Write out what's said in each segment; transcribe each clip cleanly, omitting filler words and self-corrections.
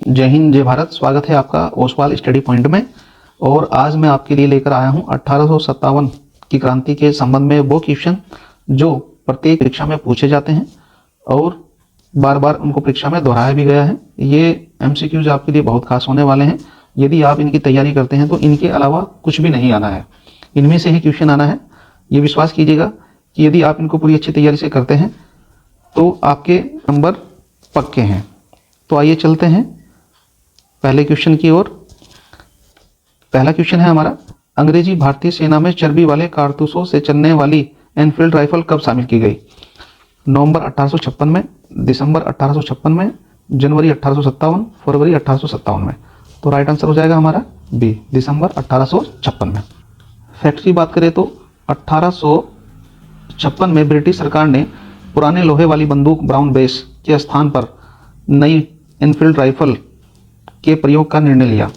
जय हिंद जय भारत। स्वागत है आपका ओसवाल स्टडी पॉइंट में। और आज मैं आपके लिए लेकर आया हूं 1857 की क्रांति के संबंध में वो क्वेश्चन जो प्रत्येक परीक्षा में पूछे जाते हैं और बार बार उनको परीक्षा में दोहराया भी गया है। ये एमसीक्यूज आपके लिए बहुत खास होने वाले हैं। यदि आप इनकी तैयारी करते हैं तो इनके अलावा कुछ भी नहीं आना है, इनमें से ही क्वेश्चन आना है। ये विश्वास कीजिएगा कि यदि आप इनको पूरी अच्छी तैयारी से करते हैं तो आपके नंबर पक्के हैं। तो आइए चलते हैं पहले क्वेश्चन की ओर। पहला क्वेश्चन है हमारा, अंग्रेजी भारतीय सेना में चर्बी वाले कारतूसों से चलने वाली एनफील्ड राइफल कब शामिल की गई? नवंबर 1856 में, दिसंबर 1856 में, जनवरी 1857, फरवरी 1857 में। तो राइट आंसर हो जाएगा हमारा बी, दिसंबर 1856 में। फैक्ट की बात करें तो 1856 में ब्रिटिश सरकार ने पुराने लोहे वाली बंदूक ब्राउन बेस के स्थान पर नई एनफील्ड राइफल के प्रयोग का निर्णय लिया।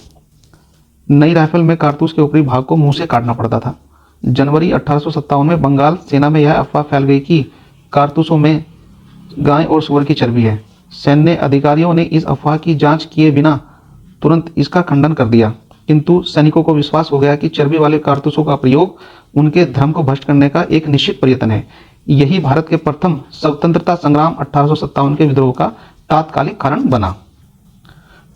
नई राइफल में कारतूस के ऊपरी भाग को मुंह से काटना पड़ता था। जनवरी 1857 में बंगाल सेना में यह अफवाह फैल गई कि कारतूसों में गाय और सूअर की चर्बी है। सैन्य अधिकारियों ने इस अफवाह की जांच किए बिना तुरंत इसका खंडन कर दिया, किंतु सैनिकों को विश्वास हो गया कि चर्बी वाले कारतूसों का प्रयोग उनके धर्म को भ्रष्ट करने का एक निश्चित प्रयत्न है। यही भारत के प्रथम स्वतंत्रता संग्राम 1857 के विद्रोह का तात्कालिक कारण बना।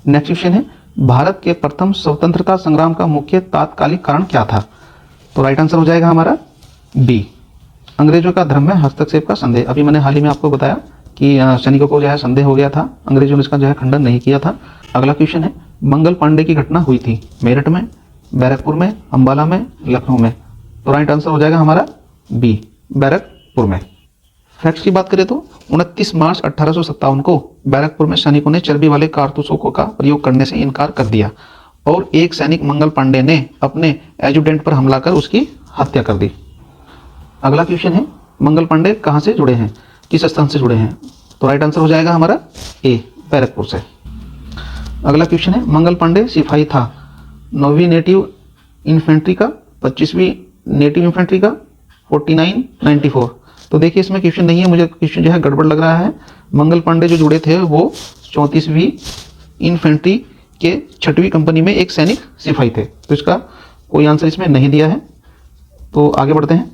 नेक्स्ट क्वेश्चन है, भारत के प्रथम स्वतंत्रता संग्राम का मुख्य तात्कालिक कारण क्या था? तो राइट आंसर हो जाएगा हमारा बी, अंग्रेजों का धर्म में हस्तक्षेप का संदेह। अभी मैंने हाल ही में आपको बताया कि सैनिकों को जो है संदेह हो गया था, अंग्रेजों ने इसका जो है खंडन नहीं किया था। अगला क्वेश्चन है, मंगल पांडे की घटना हुई थी मेरठ में, बैरकपुर में, अंबाला में, लखनऊ में। तो राइट आंसर हो जाएगा हमारा बी, बैरकपुर में। फैक्ट्स की बात करें तो 29 मार्च 1857 को बैरकपुर में सैनिकों ने चर्बी वाले कारतूसों का प्रयोग करने से इनकार कर दिया और एक सैनिक मंगल पांडे ने अपने एजुटेंट पर हमला कर उसकी हत्या कर दी। अगला क्वेश्चन है, मंगल पांडे कहां से जुड़े हैं, किस स्थान से जुड़े हैं? तो राइट आंसर हो जाएगा हमारा ए, बैरकपुर से। अगला क्वेश्चन है, मंगल पांडे सिपाही था 9वीं नेटिव इन्फेंट्री का, 25वीं नेटिव इन्फेंट्री का, 49, 94। तो देखिए इसमें क्वेश्चन नहीं है, मुझे क्वेश्चन जो है गड़बड़ लग रहा है। मंगल पांडे जो जुड़े थे वो 34वीं इन्फेंट्री के 6वीं कंपनी में एक सैनिक सिपाही थे। तो इसका कोई आंसर इसमें नहीं दिया है। तो आगे बढ़ते हैं।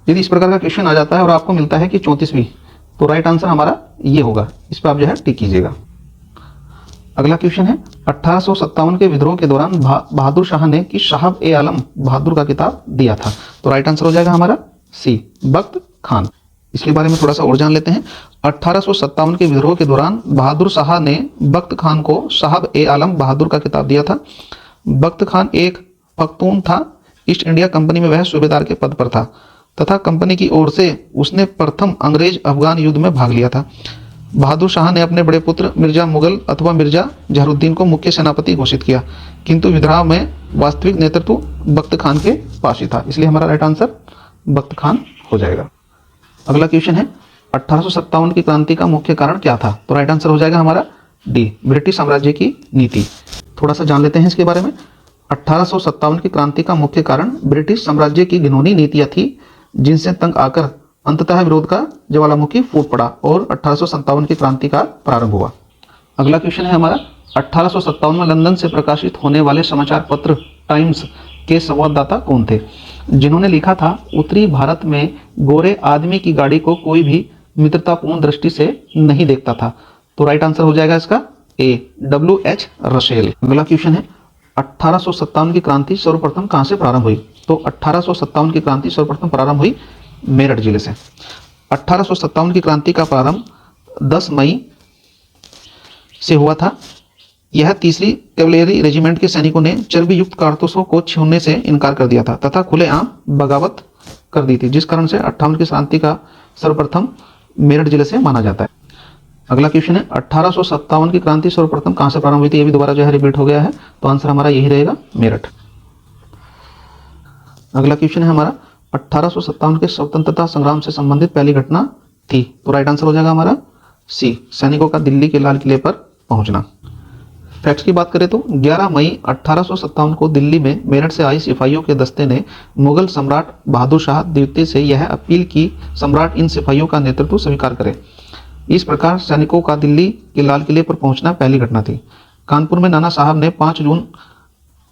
यदि इस प्रकार का क्वेश्चन आ जाता है और आपको मिलता है कि 34वीं, तो राइट आंसर हमारा ये होगा। इस पर आप जो है टिक कीजिएगा। अगला क्वेश्चन है, 1857 के विद्रोह के दौरान बहादुर शाह ने किस साहब ए आलम बहादुर का खिताब दिया था? तो राइट आंसर हो जाएगा हमारा सी, बख्त खान। इसके बारे में थोड़ा सा और जान लेते हैं। 1857 के विद्रोह के दौरान बहादुर शाह ने बख्त खान को साहब ए आलम बहादुर का खिताब दिया था। बख्त खान एक पख्तून था। ईस्ट इंडिया कंपनी में वह सूबेदार के पद पर था तथा कंपनी की ओर से उसने प्रथम अंग्रेज अफगान युद्ध में भाग लिया था। बहादुर शाह ने अपने बड़े पुत्र मिर्जा मुगल अथवा मिर्जा जहरुद्दीन को मुख्य सेनापति घोषित किया, किंतु विद्रोह में वास्तविक नेतृत्व बख्त खान के पास ही था। इसलिए हमारा राइट आंसर बख्त खान हो जाएगा। अगला क्वेश्चन है, 1857 की क्रांति का मुख्य कारण क्या था? तो राइट आंसर हो जाएगा हमारा डी, ब्रिटिश साम्राज्य की नीति। थोड़ा सा जान लेते हैं इसके बारे में। 1857 की क्रांति का मुख्य कारण ब्रिटिश साम्राज्य की घिनौनी नीतियां थी, जिनसे तंग आकर अंततः विरोध का ज्वालामुखी फूट पड़ा और 1857 की क्रांति का प्रारंभ हुआ। अगला क्वेश्चन है हमारा, 1857 में लंदन से प्रकाशित होने वाले समाचार पत्र टाइम्स के संवाददाता कौन थे, जिन्होंने लिखा था उत्तरी भारत में गोरे आदमी की गाड़ी को कोई भी मित्रतापूर्ण दृष्टि से नहीं देखता था? तो राइट आंसर हो जाएगा इसका ए, WH रसेल। अगला क्वेश्चन है, 1857 की क्रांति सर्वप्रथम कहां से प्रारंभ हुई? तो 1857 की क्रांति सर्वप्रथम प्रारंभ हुई मेरठ जिले से। 1857 की क्रांति का प्रारंभ 10 मई से हुआ था। यह 3री कैवलरी रेजिमेंट के सैनिकों ने चर्बी युक्त कारतूसों को छूने से इनकार कर दिया था तथा खुलेआम बगावत कर दी थी, जिस कारण से 58 की क्रांति का सर्वप्रथम मेरठ जिले से माना जाता है। अगला क्वेश्चन है, 1857 की क्रांति सर्वप्रथम कहां से प्रारंभ हुई थी? ये भी दोबारा जो है रिपीट हो गया है, तो आंसर हमारा यही रहेगा, मेरठ। अगला क्वेश्चन है हमारा, 1857 के स्वतंत्रता संग्राम से संबंधित पहली घटना थी? तो राइट आंसर हो जाएगा हमारा सी, सैनिकों का दिल्ली के लाल किले पर पहुंचना। फैक्ट्स की बात करें तो 11 मई 1857 को दिल्ली में मेरठ से आई सिपाहियों के दस्ते ने मुगल सम्राट बहादुर शाह द्वितीय से यह अपील की सम्राट इन सिपाहियों का नेतृत्व स्वीकार करे। इस प्रकार सैनिकों का दिल्ली के लाल किले पर पहुंचना पहली घटना थी। कानपुर में नाना साहब ने 5 जून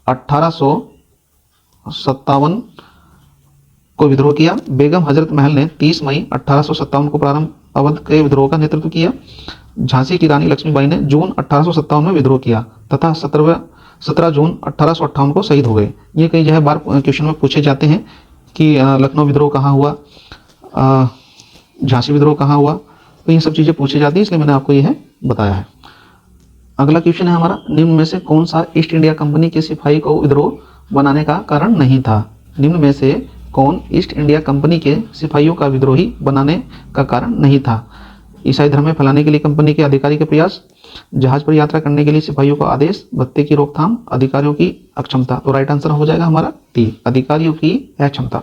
1857 को विद्रोह किया। बेगम हजरत महल ने 30 मई 1857 को प्रारंभ अवध के विद्रोह का नेतृत्व किया। झांसी की रानी लक्ष्मीबाई ने जून 1857 में विद्रोह किया तथा 17 जून 1858 को शहीद हो गए। ये कई जगह बार क्वेश्चन में पूछे जाते हैं कि लखनऊ विद्रोह कहाँ हुआ, झांसी विद्रोह कहाँ हुआ, तो इन सब चीज़ें पूछी जाती हैं, इसलिए मैंने आपको यह बताया है। अगला क्वेश्चन है हमारा, निम्न में से कौन सा ईस्ट इंडिया कंपनी के सिपाही को विद्रोह बनाने का कारण नहीं था? निम्न में से कौन ईस्ट इंडिया कंपनी के सिपाहियों का विद्रोही बनाने का कारण नहीं था? ईसाई धर्म में फैलाने के लिए कंपनी के अधिकारी के प्रयास, जहाज पर यात्रा करने के लिए सिपाहियों का आदेश, भत्ते की रोकथाम, अधिकारियों की अक्षमता। तो राइट आंसर हो जाएगा हमारा डी, अधिकारियों की अक्षमता।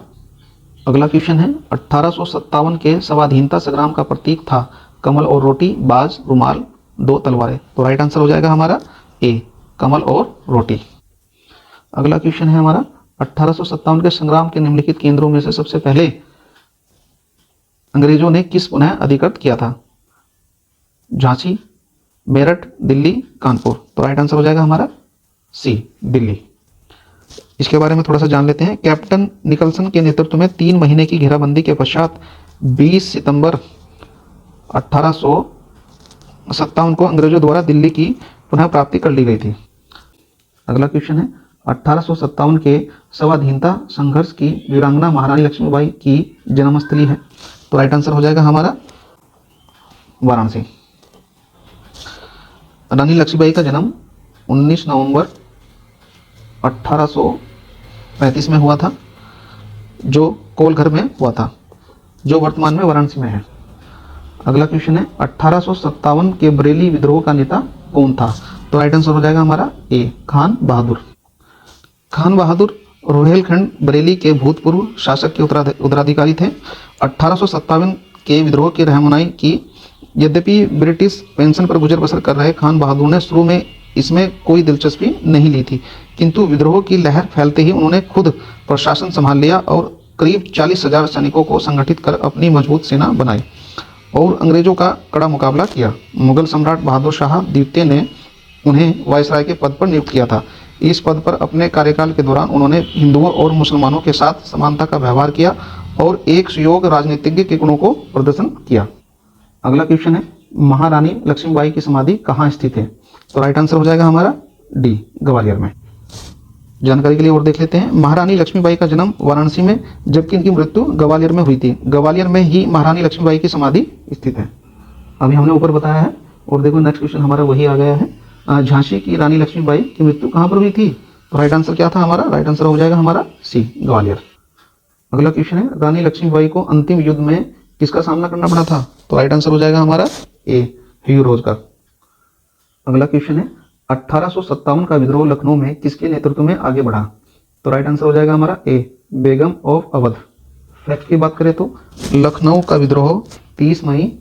अगला क्वेश्चन है, 1857 के स्वाधीनता संग्राम का प्रतीक था कमल और रोटी, बाज, रुमाल, 2 तलवारें। तो राइट आंसर हो जाएगा हमारा ए, कमल और रोटी। अगला क्वेश्चन है हमारा, 1857 के संग्राम के निम्नलिखित केंद्रों में से सबसे पहले अंग्रेजों ने किस पुनः अधिकृत किया था? झांसी, मेरठ, दिल्ली, कानपुर। तो राइट आंसर हो जाएगा हमारा सी, दिल्ली। इसके बारे में थोड़ा सा जान लेते हैं। कैप्टन निकलसन के नेतृत्व में 3 महीने की घेराबंदी के पश्चात 20 सितंबर 1857 को अंग्रेजों द्वारा दिल्ली की पुनः प्राप्ति कर ली गई थी। अगला क्वेश्चन है, 1857 के स्वाधीनता संघर्ष की वीरांगना महारानी लक्ष्मीबाई की जन्मस्थली है। तो राइट आंसर हो जाएगा हमारा वाराणसी। रानी लक्ष्मीबाई का जन्म 19 नवंबर 1835 में हुआ था, जो कोलघर में हुआ था, जो वर्तमान में वाराणसी में है। अगला क्वेश्चन है, 1857 के बरेली विद्रोह का नेता कौन था? तो राइट आंसर हो जाएगा हमारा ए, खान बहादुर। खान बहादुर रोहेलखंड बरेली के भूतपूर्व शासक के उत्तराधिकारी थे। 1857 के विद्रोह की रहनुमाई की। यद्यपि ब्रिटिश पेंशन पर गुजर बसर कर रहे खान बहादुर ने शुरू में इसमें कोई दिलचस्पी नहीं ली थी, किंतु विद्रोह की लहर फैलते ही उन्होंने खुद प्रशासन संभाल लिया और करीब 40,000 सैनिकों को संगठित कर अपनी मजबूत सेना बनाई और अंग्रेजों का कड़ा मुकाबला किया। मुगल सम्राट बहादुर शाह द्वितीय ने उन्हें वायसराय के पद पर नियुक्त किया था। इस पद पर अपने कार्यकाल के दौरान उन्होंने हिंदुओं और मुसलमानों के साथ समानता का व्यवहार किया और एक सुयोग्य राजनीतिज्ञ के गुणों को प्रदर्शन किया। अगला क्वेश्चन है, महारानी लक्ष्मीबाई की समाधि कहाँ स्थित है? तो राइट आंसर हो जाएगा हमारा डी, ग्वालियर में। जानकारी के लिए और देख लेते हैं। महारानी लक्ष्मीबाई का जन्म वाराणसी में, जबकि इनकी मृत्यु ग्वालियर में हुई थी। ग्वालियर में ही महारानी लक्ष्मीबाई की समाधि स्थित है। अभी हमने ऊपर बताया है और देखो नेक्स्ट क्वेश्चन हमारा वही आ गया है। झांसी की रानी लक्ष्मीबाई की मृत्यु कहाँ पर हुई थी? तो राइट आंसर क्या था हमारा? राइट आंसर हो जाएगा हमारा सी, ग्वालियर। अगला क्वेश्चन है, रानी लक्ष्मीबाई को अंतिम युद्ध में किसका सामना करना पड़ा था? तो राइट आंसर हो जाएगा हमारा ए, ह्यू रोज का। अगला क्वेश्चन है, 1857 का विद्रोह लखनऊ में किसके नेतृत्व में आगे बढ़ा? तो राइट आंसर हो जाएगा हमारा ए, बेगम ऑफ अवध। फैक्ट की बात करें तो लखनऊ का विद्रोह 30 मई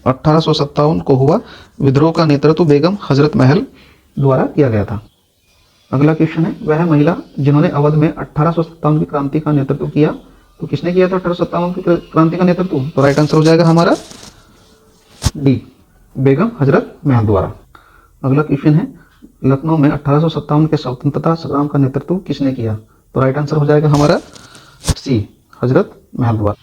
1857 को हुआ। विद्रोह का नेतृत्व बेगम हजरत महल द्वारा किया गया था। अगला क्वेश्चन है, वह महिला जिन्होंने अवध में 1857 की क्रांति का नेतृत्व किया, तो किसने किया था 1857 की क्रांति का नेतृत्व? तो राइट आंसर हो जाएगा हमारा डी, बेगम हजरत महल द्वारा। अगला क्वेश्चन है, लखनऊ में 1857 के स्वतंत्रता संग्राम का नेतृत्व किसने किया? तो राइट आंसर हो जाएगा हमारा सी, हजरत महल द्वारा।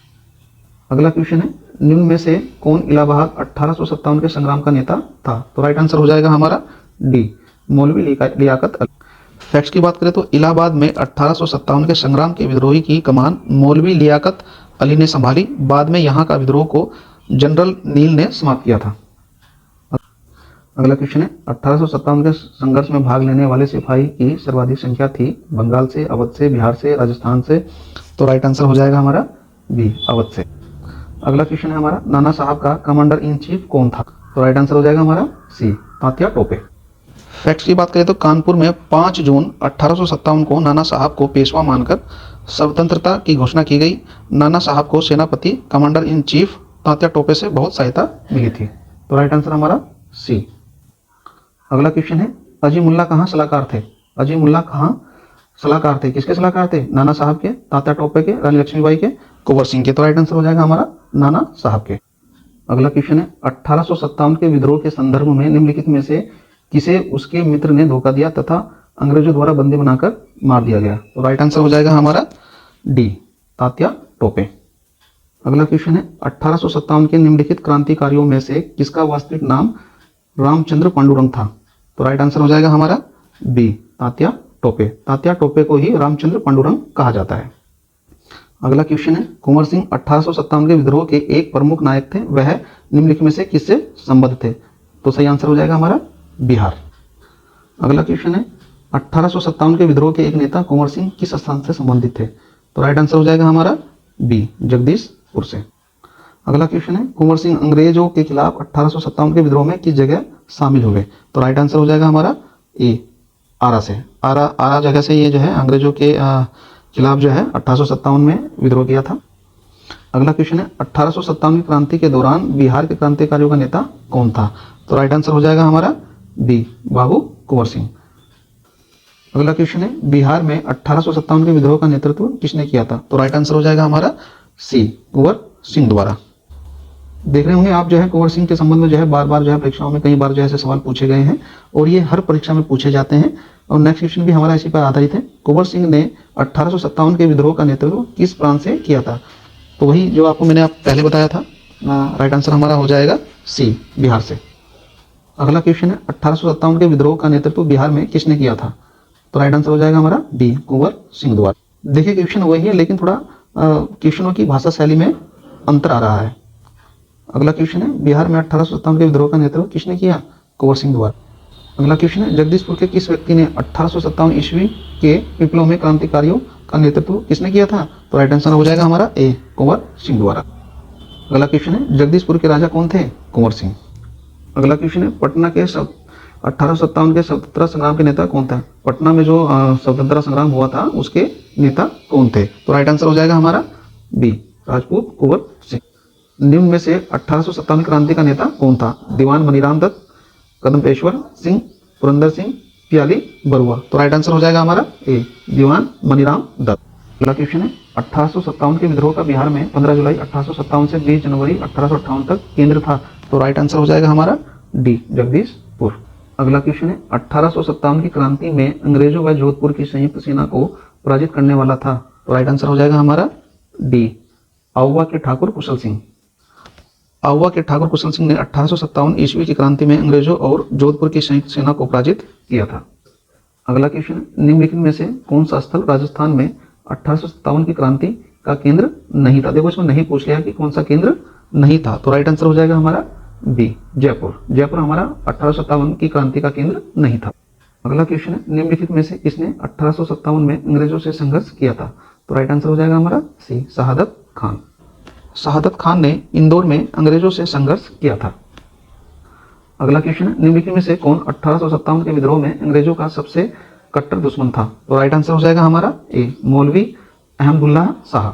अगला क्वेश्चन है, निम्न में से कौन इलाहाबाद 1857 के संग्राम का नेता था? तो राइट आंसर हो जाएगा हमारा डी, मौलवी लियाकत अली। फैक्ट्स की बात करें तो इलाहाबाद में 1857 के संग्राम के विद्रोही की कमान मौलवी लियाकत अली ने संभाली। बाद में यहाँ का विद्रोह को जनरल नील ने समाप्त किया था। अगला क्वेश्चन है, 1857 के संघर्ष में भाग लेने वाले सिपाही की सर्वाधिक संख्या थी बंगाल से, अवध से, बिहार से, राजस्थान से। तो राइट आंसर हो जाएगा हमारा बी, अवध से। अगला क्वेश्चन है हमारा, नाना साहब का कमांडर इन चीफ कौन था? तो राइट आंसर हो जाएगा हमारा सी, तात्या टोपे। फैक्ट्स की बात करें तो कानपुर में 5 जून 1857 को नाना साहब को पेशवा मानकर स्वतंत्रता की घोषणा की गई। नाना साहब को सेनापति commander in chief Tatya Tope से बहुत सहायता मिली थी। तो राइट आंसर हमारा सी। अगला क्वेश्चन है, अजीमुल्ला कहाँ सलाहकार थे? अजीमुल्ला कहाँ सलाहकार थे? किसके सलाहकार थे? नाना साहब के, तात्या टोपे के, रानी लक्ष्मीबाई के, कुंवर सिंह के। तो राइट आंसर हो जाएगा हमारा नाना साहब के। अगला क्वेश्चन है 1857 के विद्रोह के संदर्भ में निम्नलिखित में से किसे उसके मित्र ने धोखा दिया तथा अंग्रेजों द्वारा बंदी बनाकर मार दिया गया? तो राइट आंसर हो जाएगा हमारा डी, तात्या टोपे। अगला क्वेश्चन है 1857 के निम्नलिखित क्रांतिकारियों में से किसका वास्तविक नाम रामचंद्र पांडुरंग था? तो राइट आंसर हो जाएगा हमारा बी, तात्या टोपे। तात्या टोपे को ही रामचंद्र पांडुरंग कहा जाता है। अगला क्वेश्चन है कुंवर सिंह 1857 के विद्रोह के एक प्रमुख नायक थे, वह निम्नलिखित में से किससे संबद्ध थे? तो सही आंसर हो जाएगा हमारा बिहार। अगला क्वेश्चन है 1857 के विद्रोह के एक नेता कुंवर सिंह किस स्थान से संबंधित थे? तो राइट आंसर हो जाएगा हमारा बी, जगदीशपुर से। अगला क्वेश्चन है कुंवर सिंह अंग्रेजों के खिलाफ 1857 के विद्रोह में किस जगह शामिल हो गए? तो राइट आंसर हो जाएगा हमारा ए, आरा से। आरा जगह से ये जो है अंग्रेजों के खिलाफ जो है 1857 में विद्रोह किया था। अगला क्वेश्चन है 1857 की क्रांति के दौरान बिहार के क्रांतिकारियों का नेता कौन था? तो राइट आंसर हो जाएगा हमारा बी, बाबू कुंवर सिंह। अगला क्वेश्चन है बिहार में 1857 के विद्रोह का नेतृत्व किसने किया था? तो राइट आंसर हो जाएगा हमारा सी, कुंवर सिंह द्वारा। देख रहे होंगे आप जो है कुंवर सिंह के संबंध में जो है बार बार जो है परीक्षाओं में कई बार जो है सवाल पूछे गए हैं और ये हर परीक्षा में पूछे जाते हैं। और नेक्स्ट क्वेश्चन भी हमारा इसी पर आधारित है। कुंवर सिंह ने 1857 के विद्रोह का नेतृत्व किस प्रांत से किया था? तो वही जो आपको मैंने पहले बताया था। राइट आंसर हमारा हो जाएगा सी, बिहार से। अगला क्वेश्चन है 1857 के विद्रोह का नेतृत्व बिहार में किसने किया था? तो राइट आंसर हो जाएगा हमारा बी, कुंवर सिंह द्वारा। देखिए क्वेश्चन वही है लेकिन थोड़ा क्वेश्चनों की भाषा शैली में अंतर आ रहा है। अगला क्वेश्चन है बिहार में 1857 के विद्रोह का नेतृत्व किसने किया? कुंवर सिंह द्वारा। अगला क्वेश्चन है जगदीशपुर के किस व्यक्ति ने 1857 ईस्वी के विप्लव में क्रांतिकारियों का नेतृत्व किसने किया था? तो राइट आंसर हो जाएगा हमारा ए, कुंवर सिंह द्वारा। अगला क्वेश्चन है जगदीशपुर के राजा कौन थे? कुंवर सिंह। अगला क्वेश्चन है पटना के 1857 के स्वतंत्रता संग्राम के नेता कौन था? पटना में जो स्वतंत्रता संग्राम हुआ था उसके नेता कौन थे? तो राइट आंसर हो जाएगा हमारा बी, राजपूत कुंवर सिंह। निम्न में से 1857 क्रांति का नेता कौन था? दीवान मनीराम दत्त, कदम्बेश्वर सिंह, पुरंदर सिंह, पियाली बरुआ। तो राइट आंसर हो जाएगा हमारा ए, दीवान मनीराम दत्त। अगला क्वेश्चन है 1857 के विद्रोह का बिहार में 15 जुलाई 1857 से 20 जनवरी 1858 तक केंद्र था। तो राइट आंसर हो जाएगा हमारा डी, जगदीशपुर। अगला क्वेश्चन है 1857 की क्रांति में अंग्रेजों व जोधपुर की संयुक्त सेना को पराजित करने वाला था। तो राइट आंसर हो जाएगा हमारा डी, आउवा के ठाकुर कुशल सिंह। आउवा के ठाकुर कुशल सिंह ने 1857 ईस्वी की क्रांति में अंग्रेजों और जोधपुर की संयुक्त सेना को पराजित किया था। अगला क्वेश्चन, निम्नलिखित में से कौन सा स्थल राजस्थान में 1857 की क्रांति का केंद्र नहीं था? देखो इसमें नहीं पूछ लिया कि कौन सा केंद्र नहीं था, तो राइट आंसर हो जाएगा हमारा बी, जयपुर। जयपुर हमारा 1857 की क्रांति का केंद्र नहीं था। अगला क्वेश्चन है, निम्नलिखित में से किसने 1857 में अंग्रेजों से संघर्ष किया था? तो राइट आंसर हो जाएगा हमारा सी, शहादत खान। शहादत खान ने इंदौर में अंग्रेजों से संघर्ष किया था। अगला क्वेश्चन है, निम्नलिखित में से कौन 1857 के विद्रोह में अंग्रेजों का सबसे कट्टर दुश्मन था? तो राइट आंसर हो जाएगा हमारा ए, मौलवी अहमदुल्ला शाह।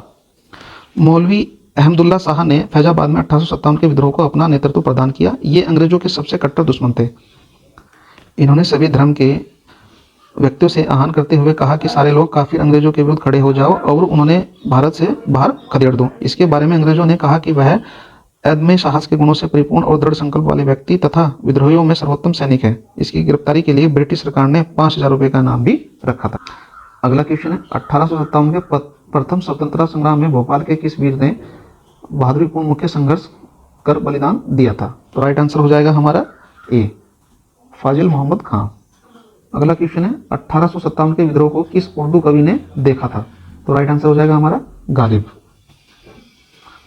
मौलवी अहमदुल्ला शाह ने फैजाबाद में 1857 के विद्रोह को अपना नेतृत्व प्रदान किया। ये अंग्रेजों के सबसे कट्टर दुश्मन थे। इन्होंने सभी धर्म के व्यक्तियों से आह्वान करते हुए कहा कि सारे लोग काफिर अंग्रेजों के विरुद्ध खड़े हो जाओ और उन्होंने भारत से बाहर खदेड़ दो। इसके बारे में अंग्रेजों ने कहा कि वह अदम्य साहस के गुणों से परिपूर्ण और दृढ़ संकल्प वाले व्यक्ति तथा विद्रोहियों में सर्वोत्तम सैनिक है। इसकी गिरफ्तारी के लिए ब्रिटिश सरकार ने 5000 रुपये का इनाम भी रखा था। अगला क्वेश्चन है, 1857 के प्रथम स्वतंत्रता संग्राम में भोपाल के किस वीर ने बहादुरीपूर्ण मुख्य संघर्ष कर बलिदान दिया था? तो राइट आंसर हो जाएगा हमारा ए, फाजिल मोहम्मद खां। अगला क्वेश्चन है, 1857 के विद्रोह को किस उर्दू कवि ने देखा था? तो राइट आंसर हो जाएगा हमारा गालिब।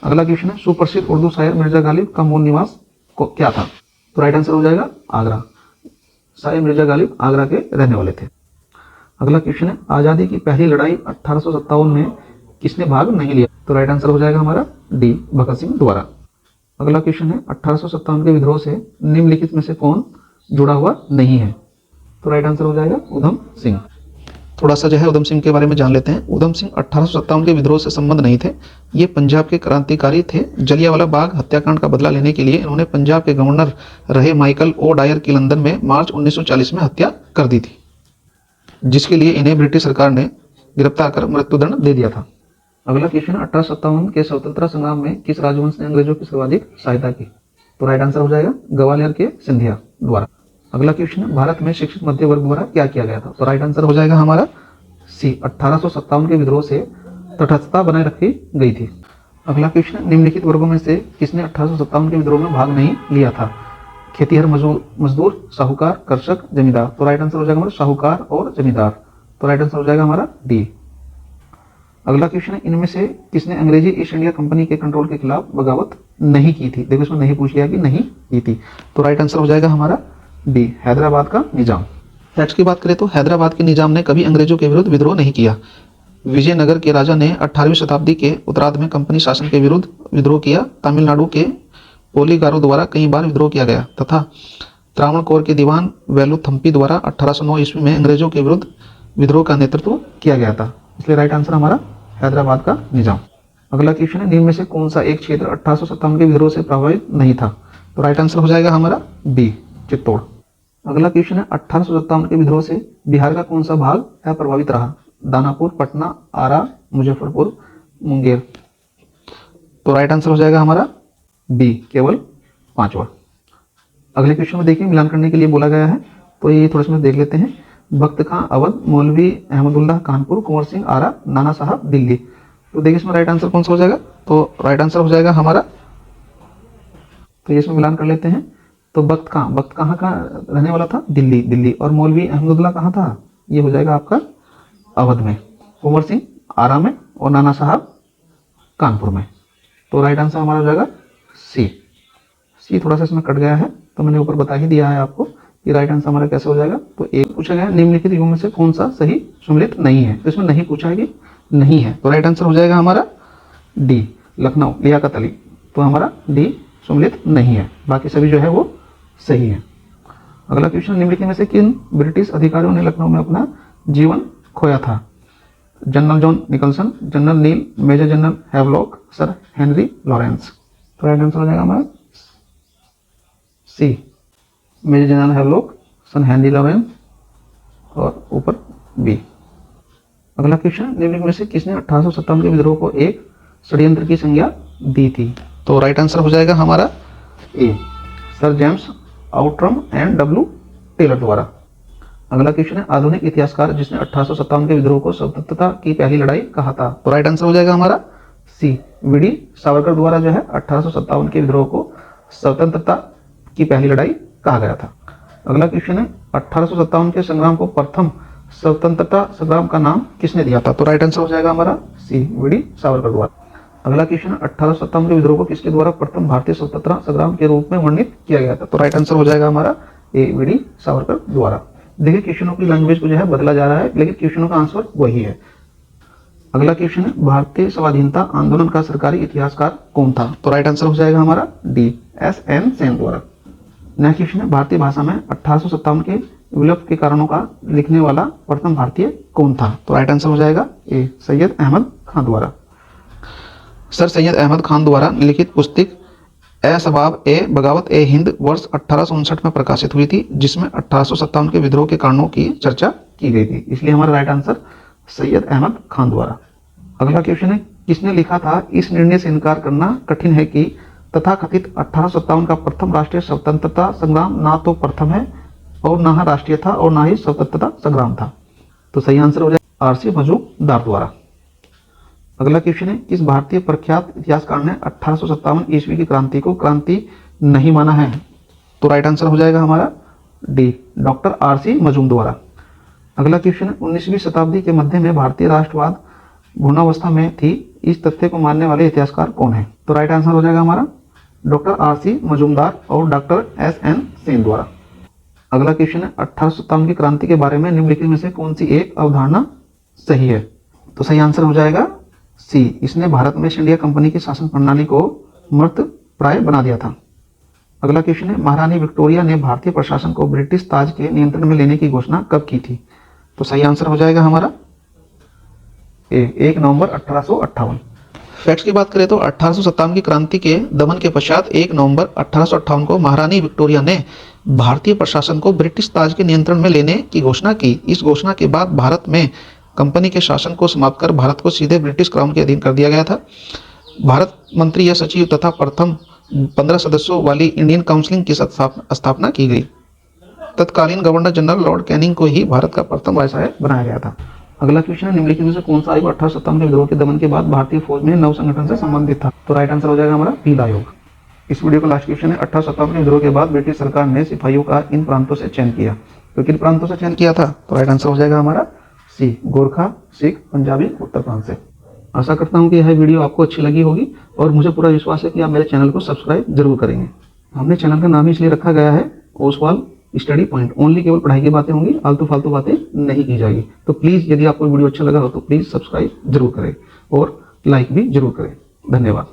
अगला क्वेश्चन है, सुप्रसिद्ध उर्दू शायर मिर्जा गालिब का मूल निवास क्या था? तो राइट आंसर हो जाएगा आगरा। शायर मिर्जा गालिब आगरा के रहने वाले थे। अगला क्वेश्चन है, आजादी की पहली लड़ाई 1857 में किसने भाग नहीं लिया? तो राइट आंसर हो जाएगा हमारा डी, भगत सिंह द्वारा। अगला क्वेश्चन है, 1857 के विद्रोह से निम्नलिखित में से कौन जुड़ा हुआ नहीं है? तो राइट आंसर हो जाएगा उधम सिंह। थोड़ा सा जो है उधम सिंह के बारे में जान लेते हैं। उधम सिंह 1857 के विद्रोह से संबंध नहीं थे। ये पंजाब के क्रांतिकारी थे। जलियांवाला बाग हत्याकांड का बदला लेने के लिए इन्होंने पंजाब के गवर्नर रहे माइकल ओ डायर की लंदन में मार्च 1940 में हत्या कर दी थी, जिसके लिए इन्हें ब्रिटिश सरकार ने गिरफ्तार कर मृत्युदंड दे दिया था। अगला क्वेश्चन, 1857 के स्वतंत्रता संग्राम में किस राजवंश ने अंग्रेजों की सर्वाधिक सहायता की? तो राइट आंसर हो जाएगा ग्वालियर के सिंधिया द्वारा। अगला क्वेश्चन है, भारत में शिक्षित मध्य वर्ग द्वारा क्या किया गया था? तो राइट आंसर हो जाएगा हमारा सी, 1857 के विद्रोह से तटस्थता बनाए रखी गई थी। अगला क्वेश्चन है, निम्नलिखित वर्गों में से किसने 1857 के विद्रोह में भाग नहीं लिया था? खेतीहर मजदूर, साहूकार, कृषक, जमींदार। तो राइट आंसर हो जाएगा हमारा साहूकार और जमींदार। तो राइट आंसर हो जाएगा हमारा डी। अगला क्वेश्चन है, इनमें से किसने अंग्रेजी ईस्ट इंडिया कंपनी के कंट्रोल के खिलाफ बगावत नहीं की थी? देखो इसमें नहीं पूछ लिया कि नहीं की थी। तो राइट आंसर हो जाएगा हमारा डी, हैदराबाद का निजाम। फैक्ट्स की बात करें तो हैदराबाद के निजाम ने कभी अंग्रेजों के विरुद्ध विद्रोह नहीं किया। विजयनगर के राजा ने 18वीं शताब्दी के उत्तरार्ध में कंपनी शासन के विरुद्ध विद्रोह किया। तमिलनाडु के पोलीगारो द्वारा कई बार विद्रोह किया गया तथा त्रावणकोर के दीवान वेलुथम्पी द्वारा 1809 ईस्वी में अंग्रेजों के विरुद्ध विद्रोह का नेतृत्व किया गया था। इसलिए राइट आंसर हमारा हैदराबाद का निजाम। अगला क्वेश्चन है, निम्न में से कौन सा एक क्षेत्र 1857 के विद्रोह से प्रभावित नहीं था? तो राइट आंसर हो जाएगा हमारा बी, चित्तौड़। अगला क्वेश्चन है, 1857 के विद्रोह से बिहार का कौन सा भाग अप्रभावित रहा? दानापुर, पटना, आरा, मुजफ्फरपुर, मुंगेर। तो राइट आंसर हो जाएगा हमारा बी, केवल 5वां। अगले क्वेश्चन में देखिए मिलान करने के लिए बोला गया है, तो ये थोड़ा सा देख लेते हैं। बख्त खां अवध, मौलवी अहमदुल्लाह कानपुर, कुंवर सिंह आरा, नाना साहब दिल्ली। तो देखिए इसमें राइट आंसर कौन सा हो जाएगा? तो राइट आंसर हो जाएगा हमारा, तो इसमें मिलान कर लेते हैं। तो बख्त कहाँ का रहने वाला था? दिल्ली। और मौलवी अहमदुल्लाह कहाँ था? ये हो जाएगा आपका अवध में। कुंवर सिंह आरा में और नाना साहब कानपुर में। तो राइट आंसर हमारा हो जाएगा सी थोड़ा सा इसमें कट गया है, तो मैंने ऊपर बता ही दिया है आपको कि राइट आंसर हमारा कैसे हो जाएगा। तो एक पूछा गया है, निम्नलिखित युगों में से कौन सा सही सम्मिलित नहीं है? तो इसमें नहीं पूछा है कि नहीं है, तो राइट आंसर हो जाएगा हमारा डी, लखनऊ, लियाकत अली। तो हमारा डी सम्मिलित नहीं है, बाकी सभी जो है वो सही है। अगला क्वेश्चन, निम्नलिखित में से किन ब्रिटिश अधिकारियों ने लखनऊ में अपना जीवन खोया था? General John Nicholson, general Neill, major general Havelock, sir Henry Lawrence. तो राइट आंसर हो जाएगा हमारा C, major general Havelock, sir Henry Lawrence और ऊपर बी। अगला क्वेश्चन, निम्नलिखित में से किसने 1857 के विद्रोह को एक षड्यंत्र की संज्ञा दी थी? तो राइट आंसर हो जाएगा हमारा A, sir James Outram and W Taylor द्वारा। अगला क्वेश्चन है, आधुनिक इतिहासकार जिसने 1857 के विद्रोह को स्वतंत्रता की पहली लड़ाई कहा था? तो राइट आंसर हो जाएगा हमारा सी, वीडी सावरकर द्वारा जो है 1857 के विद्रोह को स्वतंत्रता की पहली लड़ाई कहा गया था। अगला क्वेश्चन है, 1857 के संग्राम को प्रथम स्वतंत्रता संग्राम का नाम किसने दिया था? तो राइट आंसर हो जाएगा हमारा सी, वीडी सावरकर द्वारा। अगला क्वेश्चन, 1857 के विद्रोह को किसके द्वारा प्रथम भारतीय स्वतंत्रता संग्राम के रूप में वर्णित किया गया था? तो राइट आंसर हो जाएगा हमारा ए, वीडी सावरकर द्वारा। देखिए क्वेश्चनों की लैंग्वेज को जो है बदला जा रहा है, लेकिन क्वेश्चनों का आंसर वही है। अगला क्वेश्चन है, भारतीय स्वाधीनता आंदोलन का सरकारी इतिहासकार कौन था? तो राइट आंसर हो जाएगा हमारा डी, एस.एन. सेन द्वारा। नेक्स्ट क्वेश्चन है, भारतीय भाषा में 1857 के विलुप्त के कारणों का लिखने वाला प्रथम भारतीय कौन था? तो राइट आंसर हो जाएगा ए, सैयद अहमद खान द्वारा। सर सैयद अहमद खान द्वारा लिखित पुस्तक ए शबाब ए बगावत ए हिंद वर्ष 1859 में प्रकाशित हुई थी, जिसमें 1857 के विद्रोह के कारणों की चर्चा की गई थी। इसलिए हमारा राइट आंसर सैयद अहमद खान द्वारा। अगला क्वेश्चन है, किसने लिखा था इस निर्णय से इनकार करना कठिन है कि तथाकथित 1857 का प्रथम राष्ट्रीय स्वतंत्रता संग्राम ना तो प्रथम है और ना ही राष्ट्रीय था और ना ही स्वतंत्रता संग्राम था? तो सही आंसर हो जाएगा आर.सी. मजूमदार द्वारा। अगला क्वेश्चन है, किस भारतीय प्रख्यात इतिहासकार ने 1857 ईस्वी की क्रांति को क्रांति नहीं माना है? तो राइट आंसर हो जाएगा हमारा डी, डॉक्टर आर.सी. मजूम द्वारा। अगला क्वेश्चन है, 19वीं शताब्दी के मध्य में भारतीय राष्ट्रवाद भूणावस्था में थी, इस तथ्य को मानने वाले इतिहासकार कौन है? तो राइट आंसर हो जाएगा हमारा डॉक्टर आर.सी. मजूमदार और डॉक्टर एस.एन. सेन द्वारा। अगला क्वेश्चन है, 1857 की क्रांति के बारे में निम्नलिखित में से कौन सी एक अवधारणा सही है? तो सही आंसर हो जाएगा सी, इसने भारत में ईस्ट इंडिया कंपनी की शासन प्रणाली को मृत प्राय बना दिया था। अगला क्वेश्चन है, महारानी विक्टोरिया ने भारतीय प्रशासन को ब्रिटिश ताज के नियंत्रण में लेने की घोषणा कब की थी? तो सही आंसर हो जाएगा हमारा ए, 1 नवंबर 1858। फैक्ट्स की बात करें तो 1857 की क्रांति के दमन के पश्चात 1 नवंबर 1858 को महारानी विक्टोरिया ने भारतीय प्रशासन को ब्रिटिश ताज के नियंत्रण में लेने की घोषणा की। इस घोषणा के बाद भारत में कंपनी के शासन को समाप्त कर भारत को सीधे ब्रिटिश क्राउन के अधीन कर दिया गया था। भारत मंत्री या सचिव तथा प्रथम 15 सदस्यों वाली इंडियन काउंसिल की स्थापना की गई। तत्कालीन गवर्नर जनरल लॉर्ड कैनिंग को ही भारत का प्रथम वायसराय बनाया गया था। अगला क्वेश्चन है, निम्नलिखित में से कौन सा आयोग 1857 के विद्रोह के दमन के बाद भारतीय फौज में नव संगठन से संबंधित था? तो राइट आंसर हो जाएगा हमारा पील आयोग। इस वीडियो का लास्ट क्वेश्चन है, 1857 के विद्रोह के बाद ब्रिटिश सरकार ने सिपाहियों का इन प्रांतों से चयन किया। तो किन प्रांतों से चयन किया था? तो राइट आंसर हो जाएगा हमारा सी, गोरखा, सिख, पंजाबी, उत्तर प्रांत से। आशा करता हूं कि यह वीडियो आपको अच्छी लगी होगी और मुझे पूरा विश्वास है कि आप मेरे चैनल को सब्सक्राइब जरूर करेंगे। हमने चैनल का नाम इसलिए रखा गया है ओसवाल स्टडी पॉइंट। ओनली केवल पढ़ाई की बातें होंगी, आलतू फालतू बातें नहीं की जाएगी। तो प्लीज यदि आपको वीडियो अच्छा लगा हो तो प्लीज सब्सक्राइब जरूर करें और लाइक भी जरूर करें। धन्यवाद।